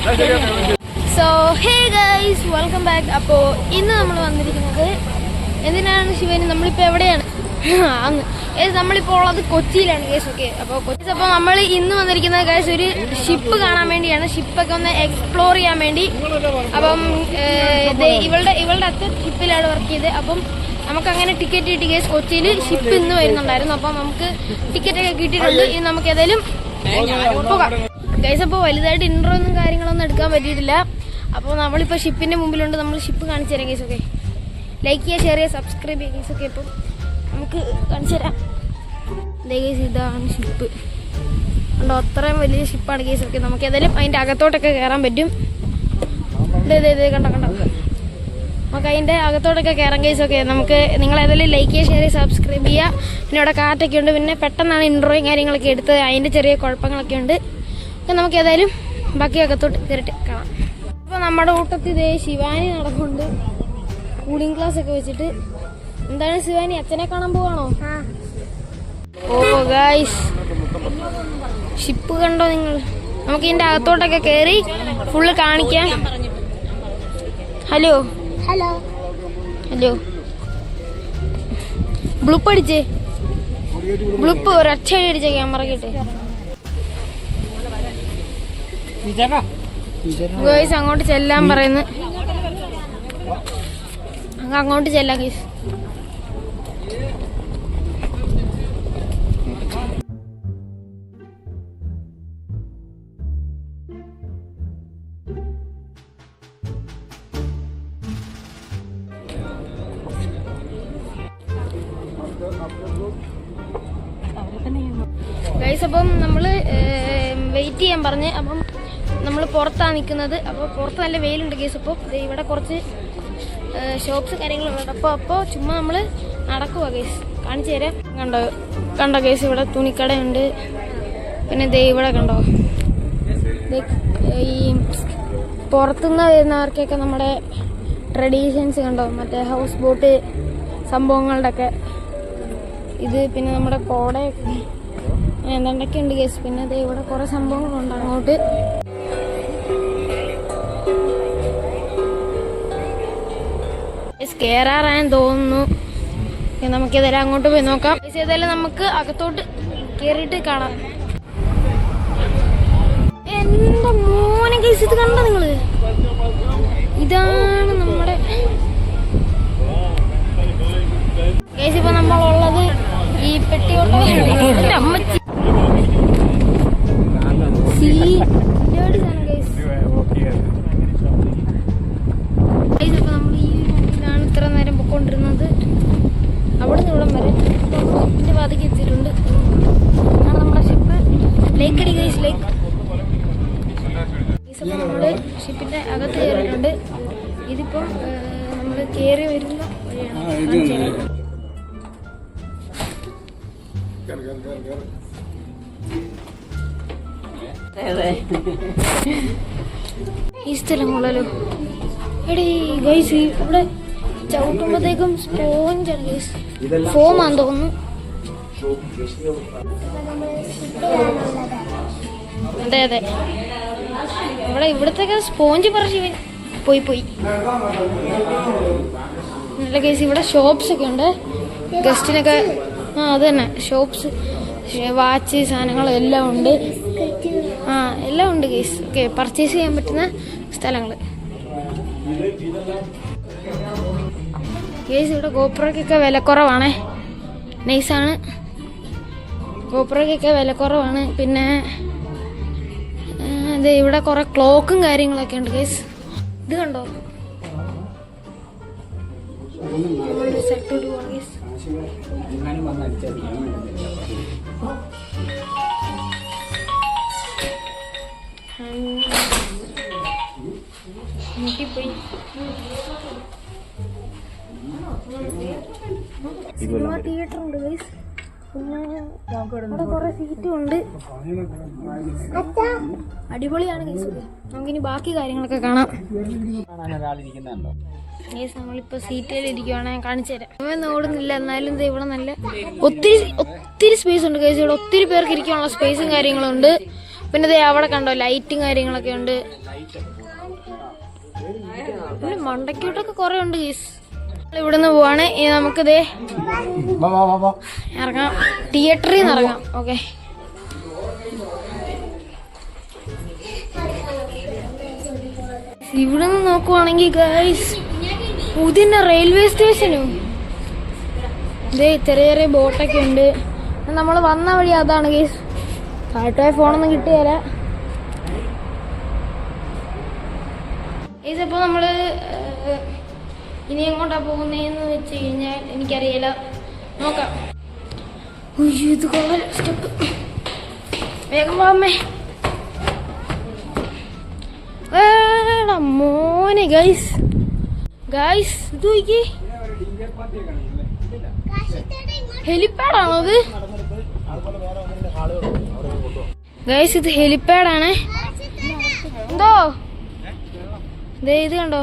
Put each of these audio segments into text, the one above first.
So hey guys, welcome back. അപ്പോൾ ഇന്ന് നമ്മൾ വന്നിരിക്കുന്നത് എന്തിനാണ് ശിവന്? നമ്മളിപ്പോൾ എവിടെയാണ്? നമ്മളിപ്പോൾ ഉള്ളത് കൊച്ചിയിലാണ് ഗൈസ്. ഓക്കെ, അപ്പോൾ നമ്മൾ ഇന്ന് വന്നിരിക്കുന്നത് ഗൈസ് ഒരു ഷിപ്പ് കാണാൻ വേണ്ടിയാണ്. ഷിപ്പൊക്കെ ഒന്ന് എക്സ്പ്ലോർ ചെയ്യാൻ വേണ്ടി. അപ്പം ഇവളുടെ അച്ഛൻ ഷിപ്പിലാണ് വർക്ക് ചെയ്ത്. അപ്പം നമുക്കങ്ങനെ ടിക്കറ്റ് കിട്ടി ഗൈസ്. കൊച്ചിയിൽ ഷിപ്പ് ഇന്ന് വരുന്നുണ്ടായിരുന്നു. അപ്പം നമുക്ക് ടിക്കറ്റൊക്കെ കിട്ടിയിട്ടുണ്ട്. ഇനി നമുക്ക് ഏതായാലും പോകാം ഗൈസ്. അപ്പോൾ വലുതായിട്ട് ഇൻട്രോ ഒന്നും കാര്യങ്ങളൊന്നും എടുക്കാൻ പറ്റിയിട്ടില്ല. അപ്പോൾ നമ്മളിപ്പോൾ ഷിപ്പിൻ്റെ മുമ്പിലുണ്ട്. നമ്മൾ ഷിപ്പ് കാണിച്ചു തരാം ഗൈസ്. ഓക്കെ, ലൈക്ക് ചെയ്യുക, ഷെയർ ചെയ്യുക, സബ്സ്ക്രൈബ് ചെയ്യുക ഗൈസ്. ഓക്കെ, അപ്പം നമുക്ക് കാണിച്ചു തരാം. ഗൈസ്, ഇതാണ് ഷിപ്പ്. കണ്ടോ, അത്രയും വലിയ ഷിപ്പാണ് ഗൈസ്. ഓക്കെ, നമുക്ക് ഏതായാലും അതിൻ്റെ അകത്തോട്ടൊക്കെ കയറാൻ പറ്റും. കണ്ടോ നമുക്ക് അതിൻ്റെ അകത്തോട്ടൊക്കെ കയറാം ഗൈസ്. ഓക്കെ, നമുക്ക് നിങ്ങൾ ഏതായാലും ലൈക്ക് ചെയ്യുക, ഷെയർ ചെയ്യുക, സബ്സ്ക്രൈബ് ചെയ്യുക. പിന്നെ ഇവിടെ കാറ്റൊക്കെ ഉണ്ട്. പിന്നെ പെട്ടെന്നാണ് ഇൻട്രോയും കാര്യങ്ങളൊക്കെ എടുത്തത്. അതിൻ്റെ ചെറിയ കുഴപ്പങ്ങളൊക്കെ ഉണ്ട്. അപ്പം നമുക്ക് ഏതായാലും ബാക്കി അകത്തോട്ട് കയറിയിട്ട് കാണാം. അപ്പോൾ നമ്മുടെ കൂട്ടത്തിൽ ഇതേ ശിവാനി നടക്കുന്നുണ്ട്, കൂളിംഗ് ക്ലാസ് ഒക്കെ വെച്ചിട്ട്. എന്താണ് ശിവാനി, അച്ഛനെ കാണാൻ പോവാണോ? ഓ ഗൈസ്, ഷിപ്പ് കണ്ടോ നിങ്ങൾ? നമുക്ക് ഇതിൻ്റെ അകത്തോട്ടൊക്കെ കയറി ഫുള്ള് കാണിക്കാം. ഹലോ ഹലോ ഹലോ, ബ്ലൂപ്പ് അടിച്ചേ, ബ്ലൂപ്പ് ഒരൊറ്റ അടിച്ച ക്യാമറ കിട്ടേ. ഗൈസ്, അങ്ങോട്ട് ചെല്ലാൻ പറയുന്നു. അങ്ങോട്ട് ചെല്ലാം ഗൈസ്. ഗൈസ്, അപ്പം നമ്മള് വെയിറ്റ് ചെയ്യാൻ പറഞ്ഞ്. അപ്പം നമ്മൾ പുറത്താണ് നിൽക്കുന്നത്. അപ്പോൾ പുറത്ത് നല്ല വെയിലുണ്ട് ഗൈസ്. അപ്പോൾ ഇവിടെ കുറച്ച് ഷോപ്സ് കാര്യങ്ങളുണ്ട്. അപ്പോൾ ചുമ്മാ നമ്മൾ നടക്കുക ഗൈസ്. കാണിച്ചു തരാം. കണ്ടോ ഗൈസ്, ഇവിടെ തുണിക്കടയുണ്ട്. പിന്നെ ഇവിടെ കണ്ടോ, ഈ പുറത്തുനിന്ന് വരുന്നവർക്കൊക്കെ നമ്മുടെ ട്രഡീഷൻസ് കണ്ടോ, മറ്റേ ഹൗസ് ബോട്ട് സംഭവങ്ങളുടെ ഒക്കെ ഇത്. പിന്നെ നമ്മുടെ കോടയൊക്കെ എന്തൊക്കെ ഉണ്ട് ഗൈസ്. പിന്നെ ഇവിടെ കുറേ സംഭവങ്ങളുണ്ട് അങ്ങോട്ട്. കയറാറായെന്ന് തോന്നുന്നു. നമുക്കേതായാലും അങ്ങോട്ട് പോയി നോക്കാം. ഏതായാലും നമുക്ക് അകത്തോട്ട് കയറിയിട്ട് കാണാം. എന്റെ മോനെ ഗൈസ്, ഇത് കണ്ടോ നിങ്ങള്? ഇതാണ് നമ്മുടെ ഗൈസ്. ഇപ്പൊ നമ്മളുള്ളത് ഈ പെട്ടിയോട്ട അമ്മച്ചി ഇത്ര നേരം പൊക്കോണ്ടിരുന്നത്. അവിടെ നിന്ന് ഇവിടം വരെ ഇതിന്റെ പാതയ്ക്ക് എത്തിയിട്ടുണ്ട്. ആണ് നമ്മുടെ ഷിപ്പ്. ലേക്ക് അടി ഗൈസ്, ലേക്ക്. നമ്മള് ഷിപ്പിന്റെ അകത്ത് കയറിയിട്ടുണ്ട്. ഇതിപ്പം നമ്മള് കയറി വരുന്ന വഴിയാണ്. ഈ സ്ഥലം കൊള്ളാലോ. എടീ ഗൈസ്, ഇവിടെ ചവിട്ടുമ്പോഴത്തേക്കും സ്പോഞ്ചാണ് ഗൈസ്, ഫോമാന്ന് തോന്നുന്നു. അതെ അതെ, ഇവിടത്തേക്ക് സ്പോഞ്ച് പറച്ച് പോയി നല്ല ഗൈസ്. ഇവിടെ ഷോപ്സ് ഒക്കെ ഉണ്ട് ഗസ്റ്റിനൊക്കെ. അത് തന്നെ ഷോപ്സ്, വാച്ച് സാധനങ്ങളും എല്ലാം ഉണ്ട്. എല്ലാം ഉണ്ട് ഗൈസ്. ഓക്കെ, പർച്ചേസ് ചെയ്യാൻ പറ്റുന്ന സ്ഥലങ്ങൾ ഗൈസ്. ഇവിടെ ഗോപ്രോയ്ക്കൊക്കെ വിലക്കുറവാണേ, നൈസാണ്. ഗോപ്രോയ്ക്കൊക്കെ വിലക്കുറവാണ്. പിന്നെ ഇവിടെ കുറെ ക്ലോക്കും കാര്യങ്ങളൊക്കെ ഉണ്ട് ഗൈസ്. ഇത് കണ്ടോ, സ്ഥലത്തോട്ട് പോവാം ഗൈസ്. സിനിമ തിയേറ്റർ ഉണ്ട് ഗൈസ്. പിന്നെ അവിടെ കുറെ സീറ്റും ഉണ്ട്. അടിപൊളിയാണ് ഗൈസ്. നമുക്കിനി ബാക്കി കാര്യങ്ങളൊക്കെ കാണാം. ഗൈസ്, നമ്മളിപ്പോ സീറ്റിൽ ഇരിക്കുവാണ്, ഞാൻ കാണിച്ചു തരാം. ഒന്നും ഓടുന്നില്ല, എന്നാലും ഇവിടെ നല്ല ഒത്തിരി സ്പേസ് ഉണ്ട് ഗൈസ്. ഇവിടെ ഒത്തിരി പേർക്ക് ഇരിക്കാനുള്ള സ്പേസും കാര്യങ്ങളും ഉണ്ട്. പിന്നെ ദേ അവിടെ കണ്ടോ ലൈറ്റും കാര്യങ്ങളൊക്കെ ഉണ്ട്. മണ്ടയ്ക്കോട്ടൊക്കെ കുറെ ഉണ്ട് ഗൈസ്. ഇവിടുന്ന് പോവാണ്. ഇനി നമുക്ക് ദേ ഇറങ്ങാം, തിയേറ്ററിൽ നിന്ന് ഇറങ്ങാം. ഓക്കെ, ഇവിടെ നിന്ന് നോക്കുവാണെങ്കിൽ ഗൈസ് പുതിയ റെയിൽവേ സ്റ്റേഷനും ഇതേ ചെറിയ ചെറിയ ബോട്ടൊക്കെ ഉണ്ട്. നമ്മൾ വന്ന വഴി അതാണ് ഗൈസ്. താഴെ ഫോണൊന്നും കിട്ടിയാല ഗൈസ്. അപ്പോൾ നമ്മൾ ഇനി എങ്ങോട്ടാ പോകുന്നതെന്ന് വെച്ച് കഴിഞ്ഞാൽ എനിക്കറിയില്ല, നോക്കാം. ഇത് കൊള്ളാം സ്റ്റെപ്പ്. വേഗം പോകാമേ. മോനെ ഗൈസ് ഗൈസ് ഇത് നോക്കി, ഹെലിപ്പാഡാണോ അത് ഗൈസ്? ഇത് ഹെലിപ്പാഡാണ്. എന്തോ ഇത് കണ്ടോ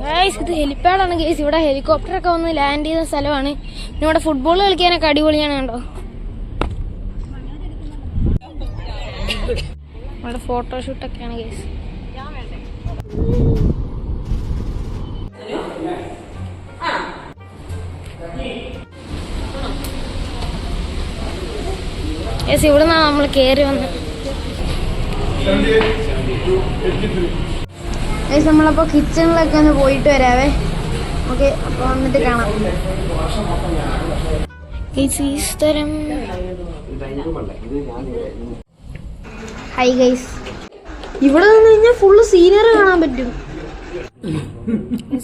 ഗൈസ്? ഇത് ഹെലിപ്പാഡാണ് ഗൈസ്. ഇവിടെ ഹെലികോപ്റ്ററൊക്കെ വന്ന് ലാൻഡ് ചെയ്യുന്ന സ്ഥലമാണ്. പിന്നെ ഇവിടെ ഫുട്ബോൾ കളിക്കാനൊക്കെ അടിപൊളിയാണ്. കണ്ടോ ഇവിടെ ഫോട്ടോഷൂട്ടൊക്കെയാണ് ഗൈസ്. ഇവിടെ നിന്നാണ് നമ്മൾ കയറി വന്നത്. നമ്മളപ്പോ കിച്ചണിലൊക്കെ ഒന്ന് പോയിട്ട് വരാവേ. ഓക്കെ, അപ്പൊ വന്നിട്ട് കാണാം. ഹൈ ഗൈസ്, ഇവിടെ നിന്ന് കഴിഞ്ഞാൽ ഫുള്ള് സീനറി കാണാൻ പറ്റും.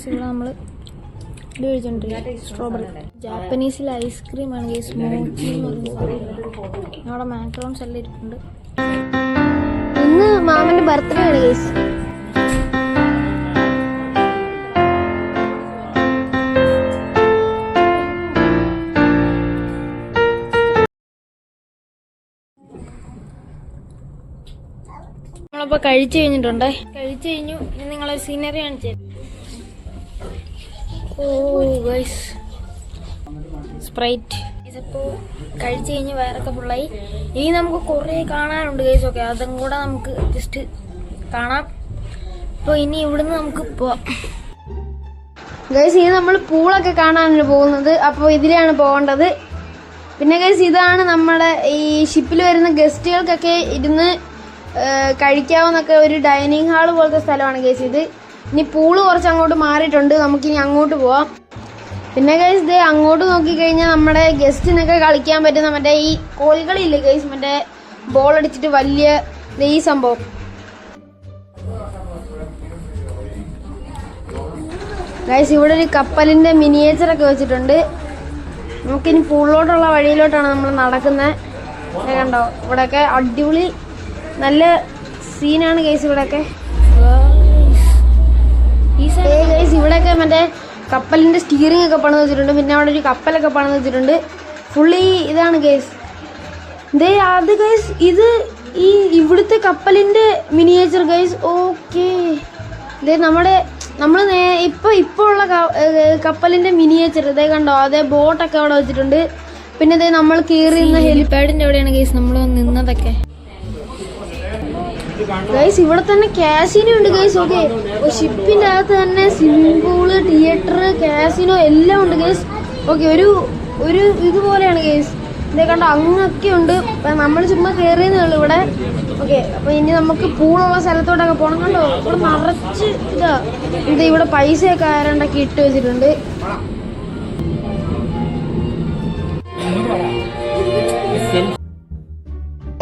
ഇവിടെ നമ്മള് ഇത് കഴിച്ചോണ്ടിരിക്കും സ്ട്രോബെറി. ജാപ്പനീസിൽ ഐസ്ക്രീമാണ് ഗൈസ്, മോച്ചി എന്ന് പറയുന്നത്. അവിടെ മാക്രോൺസ് എല്ലാം ഇരിപ്പുണ്ട്. ഇന്ന് മാമന്റെ ബർത്ത്ഡേ ആണ് ഗൈസ്. നമ്മളപ്പോ കഴിച്ചു കഴിഞ്ഞിട്ടുണ്ടേ. കഴിച്ചു കഴിഞ്ഞു. ഇനി നിങ്ങളെ സീനറി കാണിച്ചു. ഓ ഗൈസ്, സ്പ്രൈറ്റ്. ഇതിപ്പോൾ കഴിച്ചു കഴിഞ്ഞ് വയറൊക്കെ ഫുള്ളായി. ഇനി നമുക്ക് കുറേ കാണാനുണ്ട് ഗൈസ്. ഓക്കെ, അതും കൂടെ നമുക്ക് ജസ്റ്റ് കാണാം. അപ്പോൾ ഇനി ഇവിടുന്ന് നമുക്ക് പോവാം ഗൈസ്. ഇനി നമ്മൾ പൂളൊക്കെ കാണാനാണ് പോകുന്നത്. അപ്പോൾ ഇതിലാണ് പോകേണ്ടത്. പിന്നെ ഗൈസ് ഇതാണ് നമ്മുടെ ഈ ഷിപ്പിൽ വരുന്ന ഗസ്റ്റുകൾക്കൊക്കെ ഇരുന്ന് കഴിക്കാവുന്നൊക്കെ ഒരു ഡൈനിങ് ഹാള് പോലത്തെ സ്ഥലമാണ് ഗൈസ് ഇത്. ഇനി പൂള് കുറച്ച് അങ്ങോട്ട് മാറിയിട്ടുണ്ട്. നമുക്കിനി അങ്ങോട്ട് പോവാം. പിന്നെ ഗൈസ് ഇത് അങ്ങോട്ട് നോക്കിക്കഴിഞ്ഞാൽ നമ്മുടെ ഗസ്റ്റിനൊക്കെ കളിക്കാൻ പറ്റുന്ന മറ്റേ ഈ കോൽകളില്ലേ ഗൈസ്, മറ്റേ ബോൾ അടിച്ചിട്ട് വലിയ ഈ സംഭവം. ഗൈസ് ഇവിടെ ഒരു കപ്പലിന്റെ മിനിയേച്ചറൊക്കെ വെച്ചിട്ടുണ്ട്. നമുക്കിനി പൂളിലോട്ടുള്ള വഴിയിലോട്ടാണ് നമ്മൾ നടക്കുന്നത്. കണ്ടോ, ഇവിടെയൊക്കെ അടിപൊളി നല്ല സീനാണ് ഗൈസ്. ഇവിടെയൊക്കെ ഇവിടെയൊക്കെ മറ്റേ കപ്പലിന്റെ സ്റ്റീറിംഗ് ഒക്കെ പണിത് വെച്ചിട്ടുണ്ട്. പിന്നെ അവിടെ ഒരു കപ്പലൊക്കെ പണിത് വെച്ചിട്ടുണ്ട്. ഫുള്ളി ഇതാണ് ഗൈസ്. അത് ഗൈസ് ഇത് ഈ ഇവിടുത്തെ കപ്പലിന്റെ മിനിയേച്ചർ ഗൈസ്. ഓക്കെ, നമ്മൾ ഇപ്പൊ ഉള്ള കപ്പലിന്റെ മിനിയേച്ചർ ഇതേ കണ്ടോ. അതേ ബോട്ടൊക്കെ അവിടെ വെച്ചിട്ടുണ്ട്. പിന്നെ ഇതേ നമ്മൾ കയറി നിന്ന ഹെലിപാഡിന്റെ എവിടെയാണ് ഗൈസ് നമ്മൾ നിന്നതൊക്കെ ഗൈസ്. ഇവിടെ തന്നെ കാസിനോ ഉണ്ട് ഗൈസ്. ഓക്കെ, ഷിപ്പിന്റെ അകത്ത് തന്നെ സ്വിമ്മിംഗ് പൂള്, തിയേറ്റർ, കാസിനോ എല്ലാം ഉണ്ട് ഗൈസ്. ഓക്കെ, ഒരു ഇതുപോലെയാണ് ഗൈസ്. ഇതേ കണ്ടോ, അങ്ങൊക്കെ ഉണ്ട്. നമ്മൾ ചുമ്മാ കയറിയതേ ഉള്ളൂ ഇവിടെ. ഓക്കെ, അപ്പൊ ഇനി നമുക്ക് പൂളുള്ള സ്ഥലത്തോട്ടൊക്കെ പോകണം. കണ്ടോ, ഇവിടെ നിറച്ച് ഇതാ ഇവിടെ പൈസയൊക്കെ ആരാണ്ടൊക്കെ ഇട്ട് വെച്ചിട്ടുണ്ട്.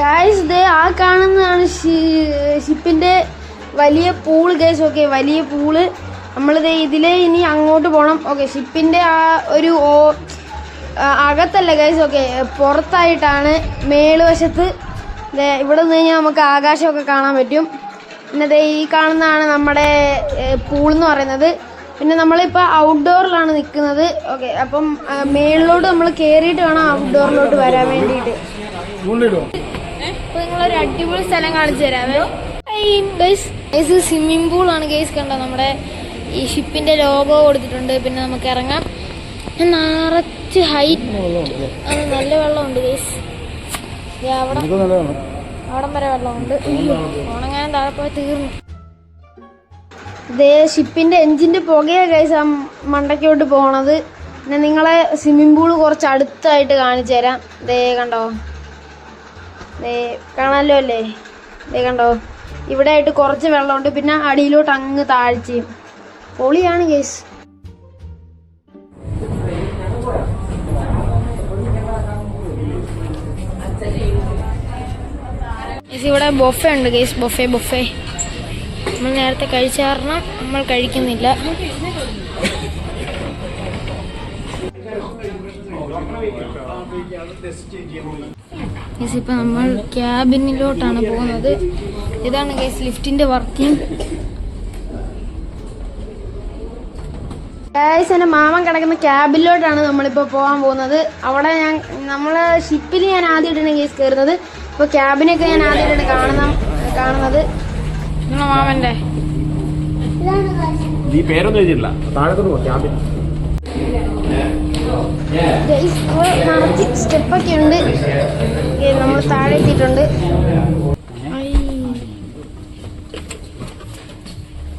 ഗൈസ് ദേ ആ കാണുന്നതാണ് ഷിപ്പിന്റെ വലിയ പൂള് ഗൈസ്. ഓക്കെ, വലിയ പൂള്. നമ്മളിതേ ഇതിലെ ഇനി അങ്ങോട്ട് പോകണം. ഓക്കെ, ഷിപ്പിന്റെ ആ ഒരു അകത്തല്ല ഗൈസ്. ഓക്കെ, പുറത്തായിട്ടാണ് മേളുവശത്ത്. ഇവിടെ നിന്ന് കഴിഞ്ഞാൽ നമുക്ക് ആകാശമൊക്കെ കാണാൻ പറ്റും. പിന്നെ ദേ ഈ കാണുന്നതാണ് നമ്മുടെ പൂളെന്ന് പറയുന്നത്. പിന്നെ നമ്മളിപ്പോൾ ഔട്ട്ഡോറിലാണ് നിൽക്കുന്നത്. ഓക്കെ, അപ്പം മേളിലോട്ട് നമ്മൾ കയറിയിട്ട് വേണം ഔട്ട്ഡോറിലോട്ട് വരാൻ വേണ്ടിയിട്ട്. അപ്പോൾ നിങ്ങളൊരു അടിപൊളി സ്ഥലം കാണിച്ചു തരാമേ ഗൈസ്. സ്വിമ്മിംഗ് പൂളാണ് ഗൈസ്. കണ്ടോ, നമ്മുടെ ഈ ഷിപ്പിന്റെ ലോഗോ കൊടുത്തിട്ടുണ്ട്. പിന്നെ നമുക്ക് ഇറങ്ങാം. കുറച്ച് ഹൈറ്റ് നല്ല വെള്ളമുണ്ട് ഗൈസ്. അവിടം വരെ വെള്ളമുണ്ട്. ഉണങ്ങാനും താഴെ പോയി തീർന്നു. ഇതേ ഷിപ്പിന്റെ എഞ്ചിന്റെ പുകയാ ഗൈസ് ആ മണ്ടയ്ക്കോട്ട് പോണത്. പിന്നെ നിങ്ങളെ സ്വിമ്മിംഗ് പൂള് കുറച്ച് അടുത്തായിട്ട് കാണിച്ചു തരാം. ദേ കണ്ടോ, ദേ കാണാമല്ലോ അല്ലേ? ദേ കണ്ടോ, ഇവിടെ ആയിട്ട് കുറച്ച് വെള്ളമുണ്ട്. പിന്നെ അടിയിലോട്ട് അങ്ങ് താഴ്ചയും. പൊളിയാണ് ഗൈസ്. ഇവിടെ ബൊഫെ ഉണ്ട് ഗൈസ്. ബൊഫെ നമ്മൾ നേരത്തെ കഴിച്ച കാരണം നമ്മൾ കഴിക്കുന്നില്ല. ഇപ്പൊ നമ്മൾ ക്യാബിനിലോട്ടാണ് പോകുന്നത്. ഇതാണ് ഗൈസ് ലിഫ്റ്റിന്റെ വർക്കിംഗ്. ഗൈസ് എന്റെ മാമൻ കിടക്കുന്ന ക്യാബിനിലോട്ടാണ് നമ്മളിപ്പോ പോകാൻ പോകുന്നത്. അവിടെ നമ്മളെ ഷിപ്പിൽ ഞാൻ ആദ്യമായിട്ടാണ് ഗൈസ് കയറുന്നത്. ഇപ്പൊ ക്യാബിനൊക്കെ ഞാൻ ആദ്യമായിട്ടാണ് കാണുന്നത്. മാമന്റെ നിറച്ച് സ്റ്റെപ്പൊക്കെ ഉണ്ട്. നമ്മൾ താഴെ എത്തിയിട്ടുണ്ട്.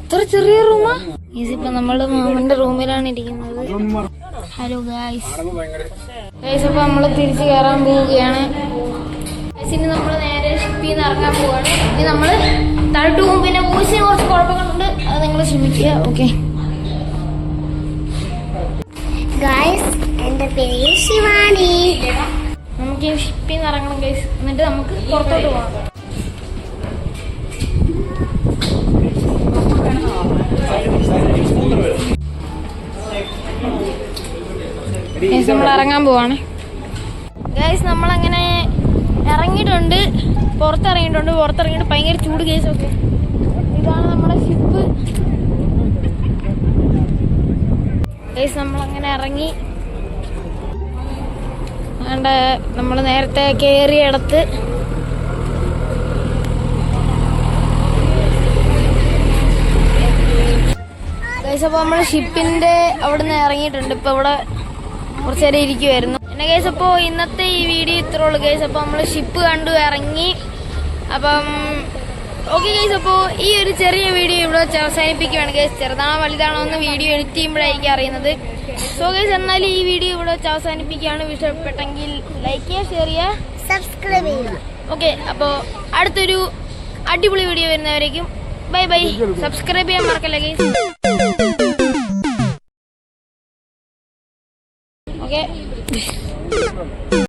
ഇത്ര ചെറിയ റൂമാ. ഇപ്പൊ നമ്മള് മാമന്റെ റൂമിലാണ് ഇരിക്കുന്നത്. Hello guys. അപ്പൊ നമ്മള് തിരിച്ചു കയറാൻ പോവുകയാണ്. ഇനി നമ്മൾ നേരെ ഷിപ്പിൽ നിന്ന് ഇറങ്ങാൻ പോവാണ്. ഇനി നമ്മള് താഴോട്ട് പോകും. പിന്നെ വോയിസിന് കുറച്ച് കുഴപ്പങ്ങളുണ്ട്, അത് നിങ്ങൾ ക്ഷമിക്കുക. ഓക്കെ ഗൈസ്, എന്റെ പേര് ശിവാനി. നമുക്ക് ഈ ഷിപ്പിൽ നിന്ന് ഇറങ്ങണം ഗൈസ്. എന്നിട്ട് നമുക്ക് പുറത്തോട്ട് പോകാം. നമ്മൾ ഇറങ്ങാൻ പോവാണ് ഗൈസ്. നമ്മളങ്ങനെ ഇറങ്ങിയിട്ടുണ്ട്, പുറത്തിറങ്ങിയിട്ട് ഭയങ്കര ചൂട് കേസ്. ഒക്കെ ഇതാണ് നമ്മുടെ ഷിപ്പ് ഗൈസ്. നമ്മളങ്ങനെ ഇറങ്ങി. നമ്മൾ നേരത്തെ കയറിയിടത്ത് ഗൈസ്. അപ്പോൾ നമ്മൾ ഷിപ്പിന്റെ അവിടെ നിന്ന് ഇറങ്ങിയിട്ടുണ്ട്. ഇപ്പൊ ഇവിടെ കുറച്ച് നേരം ഇരിക്കുമായിരുന്നു. പിന്നെ ഗൈസ് അപ്പോൾ ഇന്നത്തെ ഈ വീഡിയോ ഇത്രേ ഉള്ളൂ ഗൈസ്. അപ്പോൾ നമ്മൾ ഷിപ്പ് കണ്ടു ഇറങ്ങി. അപ്പം ഓക്കെ ഗൈസ്, അപ്പോൾ ഈ ഒരു ചെറിയ വീഡിയോ ഇവിടെ അവസാനിപ്പിക്കുകയാണ് ഗൈസ്. ചെറുതാണോ വലുതാണോ എന്ന് വീഡിയോ എഡിറ്റ് ചെയ്യുമ്പോഴായിരിക്കും അറിയുന്നത്. സോ ഗൈസ്, എന്നാൽ ഈ വീഡിയോ ഇവിടെ അവസാനിപ്പിക്കുകയാണ്. ഇഷ്ടപ്പെട്ടെങ്കിൽ ലൈക്ക് ചെയ്യുക, ഷെയർ ചെയ്യുക, സബ്സ്ക്രൈബ് ചെയ്യുക. ഓക്കെ, അപ്പോൾ അടുത്തൊരു അടിപൊളി വീഡിയോ വരുന്നവരേക്കും ബൈ ബൈ. സബ്സ്ക്രൈബ് ചെയ്യാൻ മറക്കല്ല ഗൈസ്. ഓക്കെ.